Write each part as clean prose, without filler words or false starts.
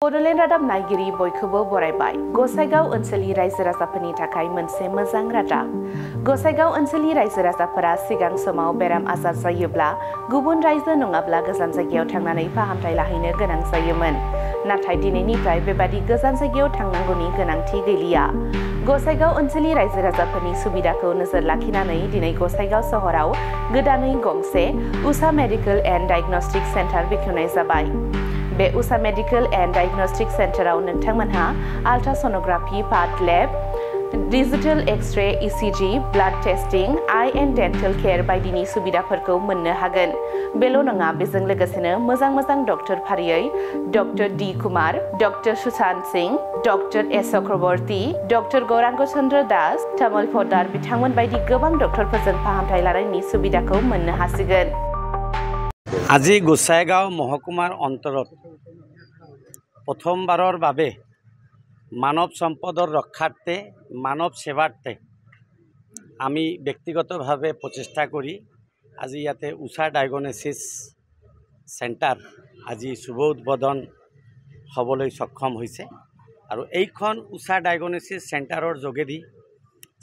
बड'लेण्ड रादाब नायगिरि बयखौबो बरायबाय गसाइगाव ओनसोलनि रायजो राजाफोरनि थाखाय मोनसे मोजां रादाब। गसाइगाव ओनसोलनि रायजो राजाफोरा सिगां समाव बेराम आजार जायोब्ला गुबुन रायजो नङाब्ला गोजान जायगायाव थांनानै फाहामथाय लाहैनो गोनां जायोमोन। नाथाय दिनैनिफ्राय बेबादि गोजान जायगायाव थांनांगौनि गोनांथि गैलिया। गसाइगाव ओनसोलनि रायजो राजाफोरनि सुबिदाखौ नोजोर लाखिनानै दिनै गसाइगाव सहराव गोदानै गंसे Usha medical and diagnostic centre बेखेवनाय जाबाय। बे उषा मेडिकेल एन्ड डायग्नोस्टिक सेन्टाराव नोंथांमोनहा ultrasonography, path lab, digital X-ray, ECG, blood testing, eye and dental care बायदिनि सुबिदाफोरखौ मोननो हागोन। बेल' नङा, बेजों लोगोसेनो मोजां डक्टर फारियै doctor D Kumar, doctor Sushant Singh, doctor S Chakraborty, doctor Gaurang Chandra Das, तामुल फदार बिथांमोन बायदि गोबां डक्टरफोरजों फाहामथाय लानायनि सुबिदाखौ मोननो हासिगोन। আজি গোসাইগাঁও মহকুমাৰ অন্তৰত প্ৰথমবাৰৰ বাবে মানৱ সম্পদৰ ৰক্ষাৰ্থে মানৱ সেৱাৰ্থে আমি ব্যক্তিগতভাৱে প্ৰচেষ্টা কৰি আজি ইয়াতে উষা ডায়গনচিছ চেণ্টাৰ আজি শুভ উদ্বোধন হ'বলৈ সক্ষম হৈছে। আৰু এইখন উষা ডায়গনচিছ চেণ্টাৰৰ যোগেদি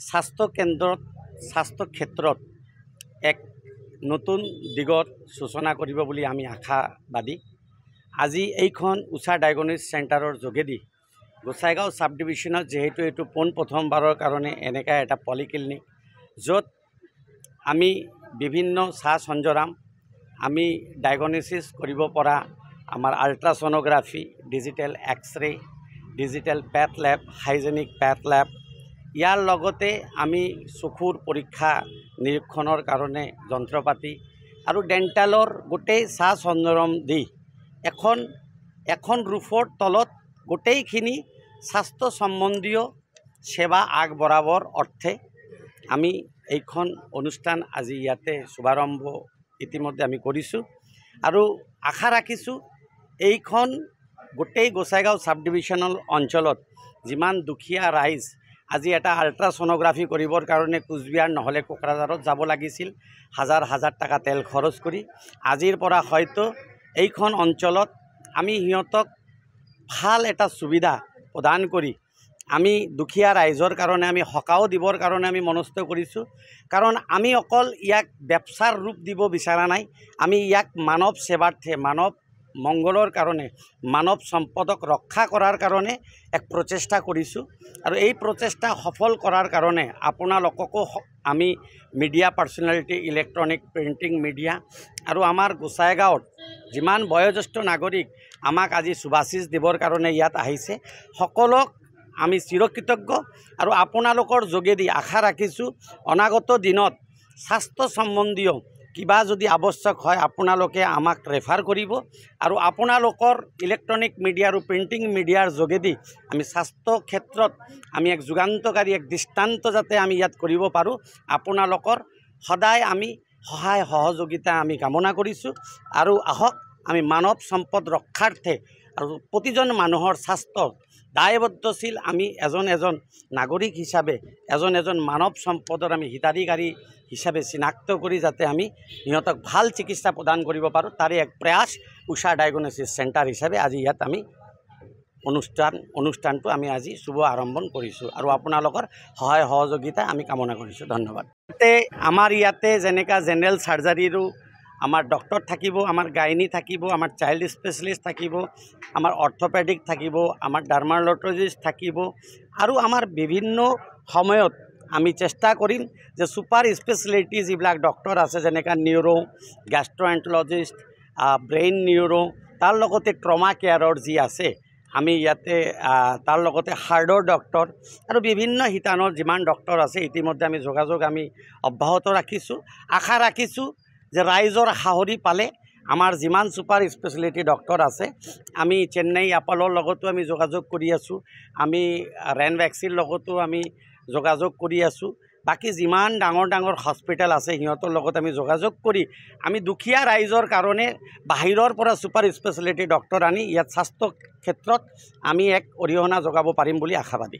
স্বাস্থ্য ক্ষেত্ৰত এক নতুন দিগত সূচনা কৰিব বুলি আমি আশাবাদী। আজি এইখন উষা ডায়গনচিছ চেণ্টাৰৰ যোগেদি গোসাইগাঁও সাব ডিভিশ্যনত যেহেতু এইটো প্ৰথমবাৰৰ কাৰণে এনেকা এটা পলিক্লিনিক য'ত আমি বিভিন্ন সঁজুলি আমি ডায়গনচিছ কৰিব পৰা আমাৰ ultrasonography, digital X-ray, digital path লেব, হাইজেনিক পেথ লেব, ইয়াৰ লগতে আমি চকুৰ পৰীক্ষা নিৰীক্ষণৰ কাৰণে যন্ত্ৰপাতি আৰু ডেণ্টেলৰ গোটেই সঁজুলি দি এখন ৰূফৰ তলত গোটেইখিনি স্বাস্থ্য সম্বন্ধীয় সেৱা আগবঢ়াবৰ অৰ্থে আমি এইখন অনুষ্ঠান আজি ইয়াতে শুভাৰম্ভ ইতিমধ্যে আমি কৰিছোঁ। আৰু আশা ৰাখিছোঁ এইখন গোটেই গোসাইগাঁও সাব ডিভিশ্যনেল অঞ্চলত যিমান দুখীয়া ৰাইজ আজি এটা আল্ট্ৰাছ'ন'গ্ৰাফি কৰিবৰ কাৰণে কোচবিহাৰ নহ'লে কোকৰাঝাৰত যাব লাগিছিল, হাজাৰ টকা তেল খৰচ কৰি। আজিৰ পৰা হয়তো এইখন অঞ্চলত আমি সিহঁতক ভাল এটা সুবিধা প্ৰদান কৰি আমি দুখীয়া ৰাইজৰ কাৰণে আমি সকাও দিবৰ কাৰণে আমি মনস্থ কৰিছোঁ। কাৰণ আমি অকল ইয়াক ব্যৱসাৰ ৰূপ দিব বিচৰা নাই, আমি ইয়াক মানৱ সেৱাৰ্থে, মানৱ মংগলৰ কাৰণে, মানৱ সম্পদক ৰক্ষা কৰাৰ কাৰণে এক প্ৰচেষ্টা কৰিছোঁ। আৰু এই প্ৰচেষ্টা সফল কৰাৰ কাৰণে আপোনালোককো আমি media personality, electronic printing media আৰু আমাৰ গোসাইগাঁৱত যিমান বয়োজ্যেষ্ঠ নাগৰিক আমাক আজি শুভাশীষ দিবৰ কাৰণে ইয়াত আহিছে, সকলক আমি চিৰকৃতজ্ঞ। আৰু আপোনালোকৰ যোগেদি আশা ৰাখিছোঁ অনাগত দিনত স্বাস্থ্য সম্বন্ধীয় কিবা যদি আৱশ্যক হয় আপোনালোকে আমাক ৰেফাৰ কৰিব। আৰু আপোনালোকৰ ইলেক্ট্ৰনিক মিডিয়া আৰু প্ৰিণ্টিং মিডিয়াৰ যোগেদি আমি স্বাস্থ্য ক্ষেত্ৰত আমি এক যুগান্তকাৰী এক দৃষ্টান্ত যাতে আমি ইয়াত কৰিব পাৰোঁ, আপোনালোকৰ সদায় আমি সহায় সহযোগিতা আমি কামনা কৰিছোঁ। আৰু আহক আমি মানৱ সম্পদ ৰক্ষাৰ্থে আৰু প্ৰতিজন মানুহৰ স্বাস্থ্য দায়বদ্ধশীল আমি এজন নাগৰিক হিচাপে এজন মানৱ সম্পদৰ আমি হিতাধিকাৰী হিচাপে চিনাক্ত কৰি যাতে আমি সিহঁতক ভাল চিকিৎসা প্ৰদান কৰিব পাৰোঁ, তাৰে এক প্ৰয়াস উষা ডায়গনচিছ চেণ্টাৰ হিচাপে আজি ইয়াত আমি অনুষ্ঠানটো আমি আজি শুভ আৰম্ভ কৰিছোঁ। আৰু আপোনালোকৰ সহায় সহযোগিতা আমি কামনা কৰিছোঁ। ধন্যবাদ। আমাৰ ইয়াতে যেনেকা জেনেৰেল চাৰ্জাৰীৰো আমাৰ ডক্টৰ থাকিব, আমাৰ গাইনী থাকিব, আমাৰ চাইল্ড স্পেচিয়েলিষ্ট থাকিব, আমাৰ অৰ্থপেডিক থাকিব, আমাৰ ডাৰ্মাটলজিষ্ট থাকিব। আৰু আমাৰ বিভিন্ন সময়ত আমি চেষ্টা কৰিম যে ছুপাৰ স্পেচিয়েলিটি যিবিলাক ডক্টৰ আছে যেনেকা নিউৰো, গেষ্ট্ৰএণ্ট্ৰলজিষ্ট, ব্ৰেইন নিউৰো, তাৰ লগতে ট্ৰমা কেয়াৰৰ যি আছে আমি ইয়াতে তাৰ লগতে হাৰ্টৰ ডক্টৰ আৰু বিভিন্ন শিতানৰ যিমান ডক্টৰ আছে ইতিমধ্যে আমি যোগাযোগ আমি অব্যাহত ৰাখিছোঁ। আশা ৰাখিছোঁ যে ৰাইজৰ সাহৰি পালে আমাৰ যিমান ছুপাৰ স্পেচিয়েলিটি ডক্টৰ আছে, আমি চেন্নাই এপ'লৰ লগতো আমি যোগাযোগ কৰি আছোঁ, আমি ৰেনভেক্সিৰ লগতো আমি যোগাযোগ কৰি আছোঁ, বাকী যিমান ডাঙৰ হস্পিটেল আছে সিহঁতৰ লগত আমি যোগাযোগ কৰি আমি দুখীয়া ৰাইজৰ কাৰণে বাহিৰৰ পৰা ছুপাৰ স্পেচিয়েলিটি ডক্টৰ আনি ইয়াত স্বাস্থ্য ক্ষেত্ৰত আমি এক অৰিহণা যোগাব পাৰিম বুলি আশাবাদী।